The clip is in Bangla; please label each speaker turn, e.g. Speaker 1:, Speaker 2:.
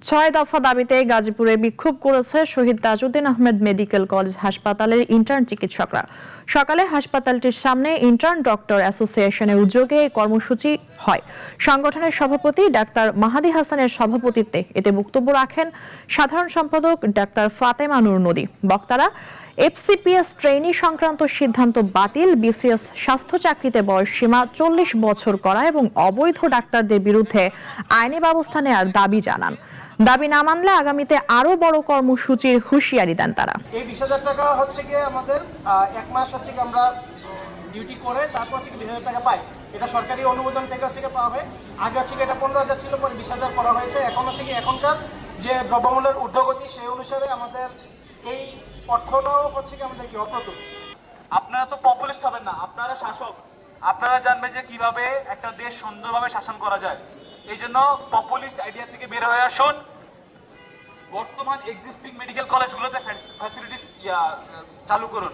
Speaker 1: ছয় দফা দাবিতে গাজীপুরে বিক্ষোভ করেছে শহীদ তাজউদ্দিন আহমেদ মেডিকেল কলেজ হাসপাতালের ইন্টার্ন চিকিৎসকরা। সকালে হাসপাতালটির সামনে ইন্টার্ন ডক্টর অ্যাসোসিয়েশনের উদ্যোগে এই কর্মসূচি হয়। সংগঠনের সভাপতি ডাক্তার মাহাদি হাসানের সভাপতিত্বে এতে বক্তব্য রাখেন সাধারণ সম্পাদক ডাক্তার ফাতেমা নূর নদী। বক্তারা এফসিপিএস ট্রেনি সংক্রান্ত সিদ্ধান্ত বাতিল, বিসিএস স্বাস্থ্য চাকরিতে বয়সসীমা 40 বছর করা এবং অবৈধ ডাক্তারদের বিরুদ্ধে আইনি ব্যবস্থা নেওয়ার দাবি জানান। দাবি না মানলে আগামীতে আরো বড় কর্মসূচির হুঁশিয়ারি দেন তারা।
Speaker 2: এই 20,000 টাকা হচ্ছে গিয়ে আমাদের এক মাস হচ্ছে গিয়ে আমরা ডিউটি করে তারপর হচ্ছে 20,000 টাকা পাই। এটা সরকারি অনুমোদন থেকে হচ্ছে গিয়ে পাওয়া হয়। আগে হচ্ছে গিয়ে এটা 15,000 ছিল, পরে 20,000 করা হয়েছে। এখন হচ্ছে গিয়ে এখনকার যে দ্রব্যমূল্যের ঊর্ধ্বগতি সেই অনুসারে আমাদের এই অর্থটাও হচ্ছে গিয়ে আমাদের কি অপ্রতুল।
Speaker 3: আপনারা তো পপুলিস্ট হবেন না, আপনারা শাসক। আপনারা জানবেন যে কিভাবে একটা দেশ সুন্দরভাবে শাসন করা যায়। এই জন্য পপুলিস্ট আইডিয়া থেকে বের হয়ে আসুন। বর্তমান এক্সিস্টিং মেডিকেল কলেজগুলোতে ফ্যাসিলিটিস চালু করুন।